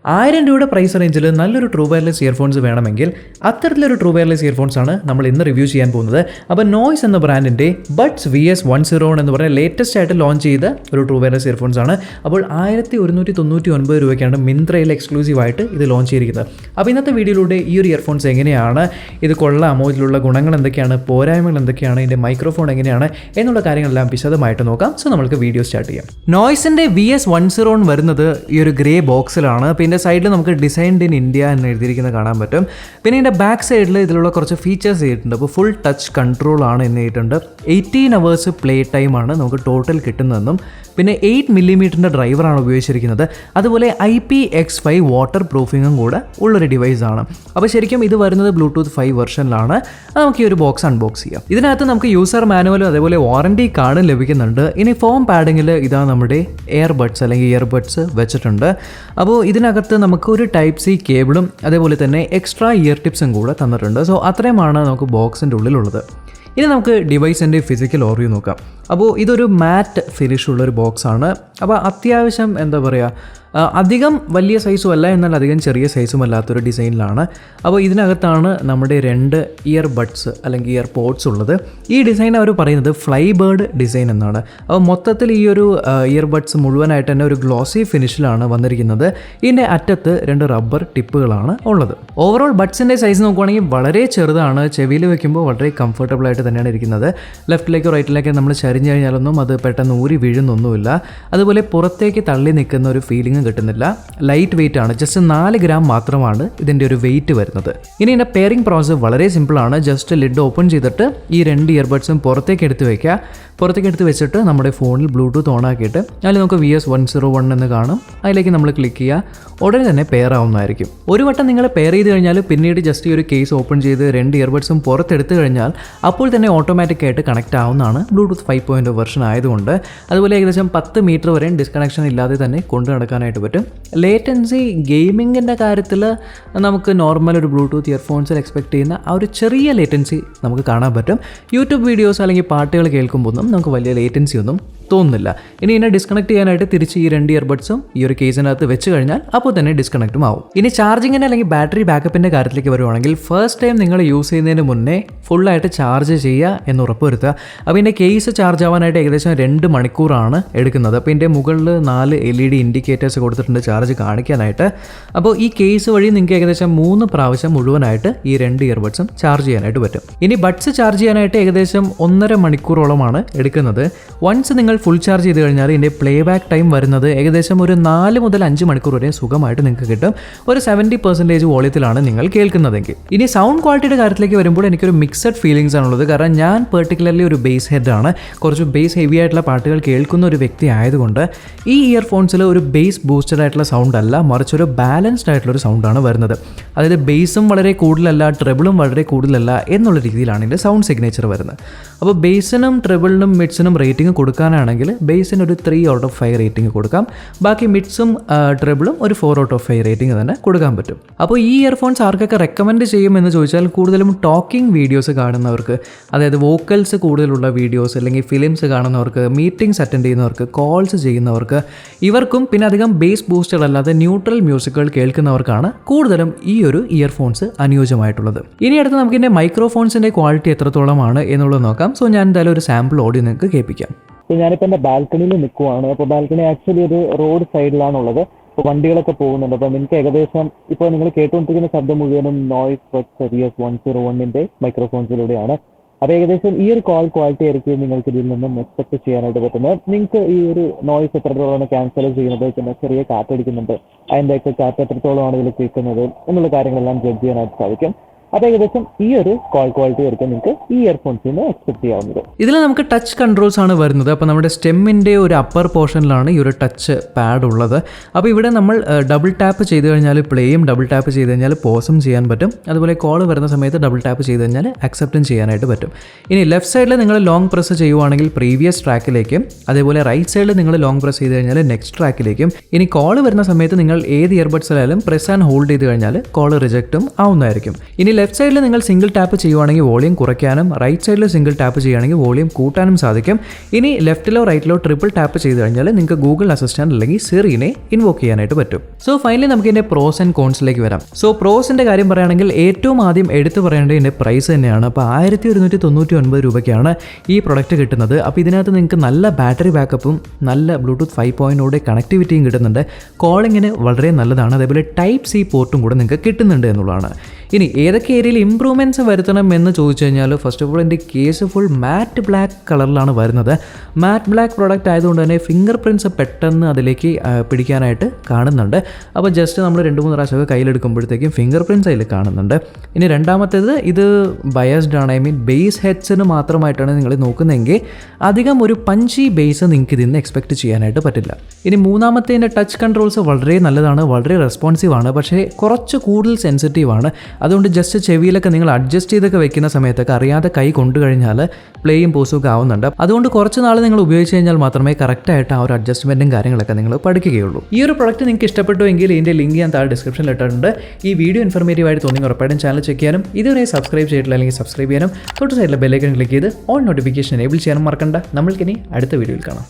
1000 രൂപയുടെ പ്രൈസ് റേഞ്ചിൽ നല്ലൊരു ട്രൂ വയർലെസ് ഇയർഫോൺസ് വേണമെങ്കിൽ അത്തരത്തിലൊരു ട്രൂ വയർലെസ് ഇയർഫോൺസ് ആണ് നമ്മൾ ഇന്ന് റിവ്യൂ ചെയ്യാൻ പോകുന്നത്. അപ്പോൾ നോയ്സ് എന്ന ബ്രാൻഡിൻ്റെ ബഡ്സ് VS101 എന്ന് പറയുന്ന ലേറ്റസ്റ്റ് ആയിട്ട് ലോഞ്ച് ചെയ്ത ഒരു ട്രൂ വയർലെസ് ഇയർഫോൺസ് ആണ്. അപ്പോൾ 1199 രൂപയ്ക്കാണ് മിന്ത്രയിൽ എക്സ്ക്ലൂസീവായിട്ട് ഇത് ലോഞ്ച് ചെയ്തിരിക്കുന്നത്. അപ്പോൾ ഇന്നത്തെ വീഡിയോയിലൂടെ ഈ ഒരു ഇയർഫോൺസ് എങ്ങനെയാണ്, ഇത് കൊള്ളാമോ, ഇതിലുള്ള ഗുണങ്ങൾ എന്തൊക്കെയാണ്, പോരായ്മകൾ എന്തൊക്കെയാണ്, ഇതിൻ്റെ മൈക്രോഫോൺ എങ്ങനെയാണ് എന്നുള്ള കാര്യങ്ങളെല്ലാം വിശദമായിട്ട് നോക്കാം. സോ നമുക്ക് വീഡിയോ സ്റ്റാർട്ട് ചെയ്യാം. നോയ്സിൻ്റെ VS101 വരുന്നത് ഈ ഒരു ഗ്രേ ബോക്സിലാണ്. പിന്നെ സൈഡിൽ നമുക്ക് ഡിസൈൻഡ് ഇൻ ഇന്ത്യ എന്ന് എഴുതിയിരിക്കുന്നത് കാണാൻ പറ്റും. പിന്നെ ഇതിൻ്റെ ബാക്ക് സൈഡിൽ ഇതിലുള്ള കുറച്ച് ഫീച്ചേഴ്സ് ചെയ്തിട്ടുണ്ട്. അപ്പോൾ ഫുൾ ടച്ച് കൺട്രോൾ ആണ് എന്ന് ചെയ്തിട്ടുണ്ട്. 18 hours പ്ലേ ടൈമാണ് നമുക്ക് ടോട്ടൽ കിട്ടുന്നതെന്നും പിന്നെ 8 mm ഡ്രൈവറാണ് ഉപയോഗിച്ചിരിക്കുന്നത്. അതുപോലെ IPX5 വാട്ടർ പ്രൂഫിങ്ങും കൂടെ ഉള്ളൊരു ഡിവൈസാണ്. അപ്പോൾ ശരിക്കും ഇത് വരുന്നത് ബ്ലൂടൂത്ത് 5 വെർഷനിലാണ്. നമുക്ക് ഈ ഒരു ബോക്സ് അൺബോക്സ് ചെയ്യാം. ഇതിനകത്ത് നമുക്ക് യൂസർ മാനുവലും അതേപോലെ വാറണ്ടി കാർഡും ലഭിക്കുന്നുണ്ട്. ഇനി ഫോം പാഡിങ്ങിൽ ഇതാ നമ്മുടെ എയർബഡ്സ് അല്ലെങ്കിൽ ഇയർബഡ്സ് വെച്ചിട്ടുണ്ട്. അപ്പോൾ ഇതിനകത്ത് നമുക്ക് ഒരു ടൈപ്പ് സി കേബിളും അതേപോലെ തന്നെ എക്സ്ട്രാ ഇയർ ടിപ്സും കൂടെ തന്നിട്ടുണ്ട്. സോ അത്രയുമാണ് നമുക്ക് ബോക്സിൻ്റെ ഉള്ളിലുള്ളത്. ഇനി നമുക്ക് ഡിവൈസിൻ്റെ ഫിസിക്കൽ ഓവർവ്യൂ നോക്കാം. അപ്പോൾ ഇതൊരു മാറ്റ് ഫിനിഷുള്ളൊരു ബോക്സാണ്. അപ്പോൾ അത്യാവശ്യം എന്താ പറയുക, അധികം വലിയ സൈസും അല്ല, എന്നാൽ അധികം ചെറിയ സൈസും അല്ലാത്തൊരു ഡിസൈനിലാണ്. അപ്പോൾ ഇതിനകത്താണ് നമ്മുടെ 2 ഇയർബഡ്സ് അല്ലെങ്കിൽ ഇയർ പോഡ്സ് ഉള്ളത്. ഈ ഡിസൈൻ അവർ പറയുന്നത് ഫ്ലൈ ബേർഡ് ഡിസൈൻ എന്നാണ്. അപ്പോൾ മൊത്തത്തിൽ ഈ ഒരു ഇയർബഡ്സ് മുഴുവനായിട്ട് തന്നെ ഒരു ഗ്ലോസി ഫിനിഷിലാണ് വന്നിരിക്കുന്നത്. ഇതിൻ്റെ അറ്റത്ത് 2 റബ്ബർ ടിപ്പുകളാണ് ഉള്ളത്. ഓവറോൾ ബഡ്സിൻ്റെ സൈസ് നോക്കുവാണെങ്കിൽ വളരെ ചെറുതാണ്. ചെവിയിൽ വെക്കുമ്പോൾ വളരെ കംഫർട്ടബിൾ ആയിട്ട് തന്നെയാണ് ഇരിക്കുന്നത്. ലെഫ്റ്റിലേക്കോ റൈറ്റിലേക്കോ നമ്മൾ ചരിഞ്ഞു കഴിഞ്ഞാലൊന്നും അത് പെട്ടെന്ന് ഊരി വീഴുന്നൊന്നുമില്ല. അതുപോലെ പുറത്തേക്ക് തള്ളി നിൽക്കുന്ന ഒരു ഫീലിംഗ് കിട്ടുന്നില്ല. ലൈറ്റ് വെയിറ്റ് ആണ്. ജസ്റ്റ് 4 ഗ്രാം മാത്രമാണ് ഇതിൻ്റെ ഒരു വെയിറ്റ് വരുന്നത്. ഇനി ഇതിൻ്റെ പെയറിംഗ് പ്രോസസ് വളരെ സിമ്പിളാണ്. ജസ്റ്റ് ലിഡ് ഓപ്പൺ ചെയ്തിട്ട് ഈ 2 ഇയർബഡ്സും പുറത്തേക്ക് എടുത്ത് വയ്ക്കുക. പുറത്തേക്ക് എടുത്ത് വെച്ചിട്ട് നമ്മുടെ ഫോണിൽ ബ്ലൂടൂത്ത് ഓൺ ആക്കിയിട്ട് അതിൽ നമുക്ക് VS101 എന്ന് കാണും. അതിലേക്ക് നമ്മൾ ക്ലിക്ക് ചെയ്യുക. ഉടനെ തന്നെ പെയർ ആവുന്നതായിരിക്കും. ഒരു വട്ടം നിങ്ങൾ പെയർ ചെയ്ത് കഴിഞ്ഞാൽ പിന്നീട് ജസ്റ്റ് ഈ ഒരു കേസ് ഓപ്പൺ ചെയ്ത് 2 ഇയർബഡ്സും പുറത്തെടുത്ത് കഴിഞ്ഞാൽ അപ്പോൾ തന്നെ ഓട്ടോമാറ്റിക്കായിട്ട് കണക്റ്റ് ആവുന്നതാണ് ബ്ലൂടൂത്ത് 5.0 വെർഷൻ ആയതുകൊണ്ട്. അതുപോലെ ഏകദേശം 10 മീറ്റർ വരെയും ഡിസ്കണക്ഷൻ ഇല്ലാതെ തന്നെ കൊണ്ടു നടക്കാനായിട്ട് പറ്റും. ലേറ്റൻസി ഗെയിമിങ്ങിൻ്റെ കാര്യത്തിൽ നമുക്ക് നോർമൽ ഒരു ബ്ലൂടൂത്ത് ഇയർഫോൺസിൽ എക്സ്പെക്ട് ചെയ്യുന്ന ആ ഒരു ചെറിയ ലേറ്റൻസി നമുക്ക് കാണാൻ പറ്റും. യൂട്യൂബ് വീഡിയോസ് അല്ലെങ്കിൽ പാട്ടുകൾ കേൾക്കുമ്പോൾ നമുക്ക് വലിയ ലേറ്റൻസി ഒന്നും തോന്നുന്നില്ല. ഇനി ഇതിനെ ഡിസ്കണക്ട് ചെയ്യാനായിട്ട് തിരിച്ച് ഈ 2 ഇയർബഡ്സും ഈ ഒരു കേസിനകത്ത് വെച്ച് കഴിഞ്ഞാൽ അപ്പോൾ തന്നെ ഡിസ്കണക്റ്റും ആവും. ഇനി ചാർജിങ്ങിൻ്റെ അല്ലെങ്കിൽ ബാറ്ററി ബാക്കപ്പിൻ്റെ കാര്യത്തിലേക്ക് വരുവാണെങ്കിൽ ഫസ്റ്റ് ടൈം നിങ്ങൾ യൂസ് ചെയ്യുന്നതിന് മുന്നേ ഫുള്ളായിട്ട് ചാർജ് ചെയ്യുക എന്ന് ഉറപ്പുവരുത്തുക. അപ്പോൾ ഇതിൻ്റെ കേസ് ചാർജ് ആവാനായിട്ട് ഏകദേശം 2 മണിക്കൂറാണ് എടുക്കുന്നത്. അപ്പോൾ ഇതിൻ്റെ മുകളിൽ 4 LED ഇൻഡിക്കേറ്റേഴ്സ് കൊടുത്തിട്ടുണ്ട് ചാർജ് കാണിക്കാനായിട്ട്. അപ്പോൾ ഈ കേസ് വഴി നിങ്ങൾക്ക് ഏകദേശം 3 പ്രാവശ്യം മുഴുവനായിട്ട് ഈ 2 ഇയർബഡ്സും ചാർജ് ചെയ്യാനായിട്ട് പറ്റും. ഇനി ബഡ്സ് ചാർജ് ചെയ്യാനായിട്ട് ഏകദേശം 1.5 മണിക്കൂറോളമാണ് എടുക്കുന്നത്. വൺസ് നിങ്ങൾ ഫുൾ ചാർജ് ചെയ്ത് കഴിഞ്ഞാൽ ഇതിൻ്റെ പ്ലേ ബാക്ക് ടൈം വരുന്നത് ഏകദേശം ഒരു 4 മുതൽ 5 മണിക്കൂർ വരെ സുഖമായിട്ട് നിങ്ങൾക്ക് കിട്ടും. ഒരു 70% വോളിയത്തിലാണ് നിങ്ങൾ കേൾക്കുന്നതെങ്കിൽ. ഇനി സൗണ്ട് ക്വാളിറ്റിയുടെ കാര്യത്തിലേക്ക് വരുമ്പോൾ എനിക്കൊരു മിക്സഡ് ഫീലിംഗ്സ് ആണുള്ളത്. കാരണം ഞാൻ പെർട്ടിക്കുലർലി ഒരു ബേസ് ഹെഡാണ്. കുറച്ച് ബേസ് ഹെവി ആയിട്ടുള്ള പാട്ടുകൾ കേൾക്കുന്ന ഒരു വ്യക്തി ആയതുകൊണ്ട് ഈ ഇയർഫോൺസിൽ ഒരു ബേസ് ബൂസ്റ്റഡ് ആയിട്ടുള്ള സൗണ്ട് അല്ല, മറിച്ച് ഒരു ബാലൻസ്ഡ് ആയിട്ടുള്ളൊരു സൗണ്ടാണ് വരുന്നത്. അതായത് ബേസും വളരെ കൂടുതലല്ല, ട്രെബിളും വളരെ കൂടുതലല്ല എന്നുള്ള രീതിയിലാണ് ഇതിൻ്റെ സൗണ്ട് സിഗ്നേച്ചർ വരുന്നത്. അപ്പോൾ ബേസിനും ട്രെബിളിനും മിഡ്സിനും റേറ്റിംഗ് കൊടുക്കാനാണെങ്കിൽ ബേസിന് ഒരു 3 out of 5 റേറ്റിംഗ് കൊടുക്കാം. ബാക്കി മിഡ്സും ട്രെബിളും ഒരു 4 out of 5 റേറ്റിംഗ് തന്നെ കൊടുക്കാൻ പറ്റും. അപ്പോൾ ഈ ഇയർഫോൺസ് ആർക്കൊക്കെ റെക്കമെൻഡ് ചെയ്യുമെന്ന് ചോദിച്ചാൽ കൂടുതലും ടോക്കിംഗ് വീഡിയോസ് കാണുന്നവർക്ക്, അതായത് വോക്കൽസ് കൂടുതലുള്ള വീഡിയോസ് അല്ലെങ്കിൽ ഫിലിംസ് കാണുന്നവർക്ക്, മീറ്റിംഗ്സ് അറ്റൻഡ് ചെയ്യുന്നവർക്ക്, കോൾസ് ചെയ്യുന്നവർക്ക്, ഇവർക്കും പിന്നെ അധികം ബേസ് ബൂസ്റ്റഡ് അല്ലാതെ ന്യൂട്രൽ മ്യൂസിക്കുകൾ കേൾക്കുന്നവർക്കാണ് കൂടുതലും ഈ ഒരു ഇയർഫോൺസ് അനുയോജ്യമായിട്ടുള്ളത്. ഇനി അടുത്ത് നമുക്ക് ഇതിൻ്റെ മൈക്രോഫോൺസിൻ്റെ ക്വാളിറ്റി എത്രത്തോളമാണ് എന്നുള്ളത് നോക്കാം. സോ ഞാൻ എന്തായാലും ഒരു സാമ്പിൾ ഓഡിയോ നിങ്ങൾക്ക് കേൾപ്പിക്കാം. ഞാനിപ്പോൾ എൻ്റെ ബാൽക്കണിയിൽ നിൽക്കുവാണ്. അപ്പോൾ ബാൽക്കണി ആക്ച്വലി ഒരു റോഡ് സൈഡിലാണുള്ളത്. അപ്പോൾ വണ്ടികളൊക്കെ പോകുന്നുണ്ട്. അപ്പം എനിക്ക് ഏകദേശം ഇപ്പോൾ നിങ്ങൾ കേട്ടുകൊണ്ടിരിക്കുന്ന ശബ്ദം മുഴുവനും നോയ്സ് VS101 മൈക്രോഫോൺസിലൂടെയാണ്. അപ്പോൾ ഏകദേശം ഈ ഒരു കോൾ ക്വാളിറ്റി ആയിരിക്കും നിങ്ങൾക്ക് ഇതിൽ നിന്നും എക്സ്പെക്ട് ചെയ്യാനായിട്ട് പറ്റുന്നത്. നിങ്ങൾക്ക് ഈ ഒരു നോയ്സ് എത്രത്തോളമാണ് ക്യാൻസൽ ചെയ്യുന്നത്, പിന്നെ ചെറിയ കാറ്റടിക്കുന്നുണ്ട്, അതിൻ്റെയൊക്കെ കാറ്റ് എത്രത്തോളമാണ് ഇതിൽ കേൾക്കുന്നത് എന്നുള്ള കാര്യങ്ങളെല്ലാം ജഡ്ജ് ചെയ്യാനായിട്ട് സാധിക്കും. അപ്പോൾ ഏകദേശം ഈ ഒരു കോൾ ക്വാളിറ്റി ആയിരിക്കും നിങ്ങൾക്ക് ഈ ഇയർഫോൺസിൽ നിന്ന് എക്സ്പെക്ട് ചെയ്യാവുന്നത്. ഇതിൽ നമുക്ക് ടച്ച് കൺട്രോൾസ് ആണ് വരുന്നത്. അപ്പോൾ നമ്മുടെ സ്റ്റെമ്മിൻ്റെ ഒരു അപ്പർ പോർഷനിലാണ് ഈ ഒരു ടച്ച് പാഡ് ഉള്ളത്. അപ്പോൾ ഇവിടെ നമ്മൾ ഡബിൾ ടാപ്പ് ചെയ്ത് കഴിഞ്ഞാൽ പ്ലേയും, ഡബിൾ ടാപ്പ് ചെയ്ത് കഴിഞ്ഞാൽ പോസും ചെയ്യാൻ പറ്റും. അതുപോലെ കോൾ വരുന്ന സമയത്ത് ഡബിൾ ടാപ്പ് ചെയ്ത് കഴിഞ്ഞാൽ അക്സെപ്റ്റും ചെയ്യാനായിട്ട് പറ്റും. ഇനി ലെഫ്റ്റ് സൈഡിൽ നിങ്ങൾ ലോങ് പ്രസ് ചെയ്യുവാണെങ്കിൽ പ്രീവിയസ് ട്രാക്കിലേക്കും, അതേപോലെ റൈറ്റ് സൈഡിൽ നിങ്ങൾ ലോങ് പ്രസ് ചെയ്ത് കഴിഞ്ഞാൽ നെക്സ്റ്റ് ട്രാക്കിലേക്കും. ഇനി കോൾ വരുന്ന സമയത്ത് നിങ്ങൾ ഏത് ഇയർബഡ്സിലായാലും പ്രസ് ആൻഡ് ഹോൾഡ് ചെയ്ത് കഴിഞ്ഞാൽ കോൾ റിജക്റ്റും ആവുന്നതായിരിക്കും. ഇനി ലെഫ്റ്റ് സൈഡിൽ നിങ്ങൾ സിംഗിൾ ടാപ്പ് ചെയ്യുവാണെങ്കിൽ വോളിയം കുറയ്ക്കാനും റൈറ്റ് സൈഡിൽ സിംഗിൾ ടാപ്പ് ചെയ്യുകയാണെങ്കിൽ വോളിയം കൂട്ടാനും സാധിക്കും. ഇനി ലെഫ്റ്റിലോ റൈറ്റിലോ ട്രിപ്പിൾ ടാപ്പ് ചെയ്ത് കഴിഞ്ഞാൽ നിങ്ങൾക്ക് ഗൂഗിൾ അസിസ്റ്റന്റ് അല്ലെങ്കിൽ സിറിനെ ഇൻവോക്ക് ചെയ്യാനായിട്ട് പറ്റും. സോ ഫൈനലി നമുക്ക് ഇതിൻ്റെ പ്രോസ് ആൻഡ് കോൺസിലേക്ക് വരാം. സോ പ്രോസിൻ്റെ കാര്യം പറയുകയാണെങ്കിൽ ഏറ്റവും ആദ്യം എടുത്തു പറയേണ്ടത് ഇതിൻ്റെ പ്രൈസ് തന്നെയാണ്. അപ്പോൾ 1199 രൂപയ്ക്കാണ് ഈ പ്രൊഡക്റ്റ് കിട്ടുന്നത്. അപ്പോൾ ഇതിനകത്ത് നിങ്ങൾക്ക് നല്ല ബാറ്ററി ബാക്കപ്പും നല്ല ബ്ലൂടൂത്ത് 5.0 കണക്ടിവിറ്റിയും കിട്ടുന്നുണ്ട്. കോളിങ്ങിന് വളരെ നല്ലതാണ്. അതേപോലെ ടൈപ്പ് സി പോർട്ടും കൂടെ നിങ്ങൾക്ക് കിട്ടുന്നുണ്ട് എന്നുള്ളതാണ്. ഇനി ഏതൊക്കെ ഏരിയയിൽ ഇമ്പ്രൂവ്മെൻറ്റ്സ് വരുത്തണം എന്ന് ചോദിച്ചു കഴിഞ്ഞാൽ ഫസ്റ്റ് ഓഫ് ഓൾ എൻ്റെ കേസ് ഫുൾ മാറ്റ് ബ്ലാക്ക് കളറിലാണ് വരുന്നത്. മാറ്റ് ബ്ലാക്ക് പ്രോഡക്റ്റ് ആയതുകൊണ്ട് തന്നെ ഫിംഗർ പ്രിൻറ്റ്സ് പെട്ടെന്ന് അതിലേക്ക് പിടിക്കാനായിട്ട് കാണുന്നുണ്ട്. അപ്പോൾ ജസ്റ്റ് നമ്മൾ 2-3 പ്രാവശ്യമൊക്കെ കയ്യിലെടുക്കുമ്പോഴത്തേക്കും ഫിംഗർ പ്രിൻറ്റ്സ് അതിൽ കാണുന്നുണ്ട്. ഇനി രണ്ടാമത്തേത് ഇത് ബയസ്ഡ് ആണ്. ഐ മീൻ ബേസ് ഹെഡ്സിന് മാത്രമായിട്ടാണ് നിങ്ങൾ നോക്കുന്നതെങ്കിൽ അധികം ഒരു പഞ്ചി ബേസ് നിങ്ങൾക്ക് ഇതിൽ നിന്ന് എക്സ്പെക്റ്റ് ചെയ്യാനായിട്ട് പറ്റില്ല. ഇനി മൂന്നാമത്തേതിൻ്റെ ടച്ച് കൺട്രോൾസ് വളരെ നല്ലതാണ്, വളരെ റെസ്പോൺസീവ് ആണ്, പക്ഷേ കുറച്ച് കൂടുതൽ സെൻസിറ്റീവ് ആണ്. അതുകൊണ്ട് ജസ്റ്റ് ചെവിയിലൊക്കെ നിങ്ങൾ അഡ്ജസ്റ്റ് ചെയ്തൊക്കെ വെക്കുന്ന സമയത്തൊക്കെ അറിയാതെ കൈ കൊണ്ടു കഴിഞ്ഞാൽ പ്ലേയും പോസും ഒക്കെ ആവുന്നുണ്ട്. അതുകൊണ്ട് കുറച്ച് നാൾ നിങ്ങൾ ഉപയോഗിച്ച് കഴിഞ്ഞാൽ മാത്രമേ കറക്റ്റായിട്ട് ആ ഒരു അഡ്ജസ്റ്റ്മെൻറ്റും കാര്യങ്ങളൊക്കെ നിങ്ങൾ പഠിക്കുകയുള്ളൂ. ഈ ഒരു പ്രൊഡക്റ്റ് നിങ്ങൾക്ക് ഇഷ്ടപ്പെട്ടു എങ്കിൽ ഇതിൻ്റെ ലിങ്ക് ഞാൻ താഴെ ഡിസ്ക്രിപ്ഷനിൽ ഇട്ടിട്ടുണ്ട്. ഈ വീഡിയോ ഇൻഫർമേറ്റീവ് ആയിട്ട് തോന്നി ഉറപ്പായിട്ടും ചാനൽ ചെക്ക് ചെയ്യാനും ഇതുവരെ സബ്സ്ക്രൈബ് ചെയ്തിട്ടില്ല അല്ലെങ്കിൽ സബ്സ്ക്രൈബ് ചെയ്യാനും തൊട്ട് സൈഡിലെ ബെല്ലൈക്കൺ ക്ലിക്ക് ചെയ്ത് ഓൾ നോട്ടിഫിക്കേഷൻ എനേബിൾ ചെയ്യാനും മറക്കണ്ട. നമ്മൾക്കിനി അടുത്ത വീഡിയോയിൽ കാണാം.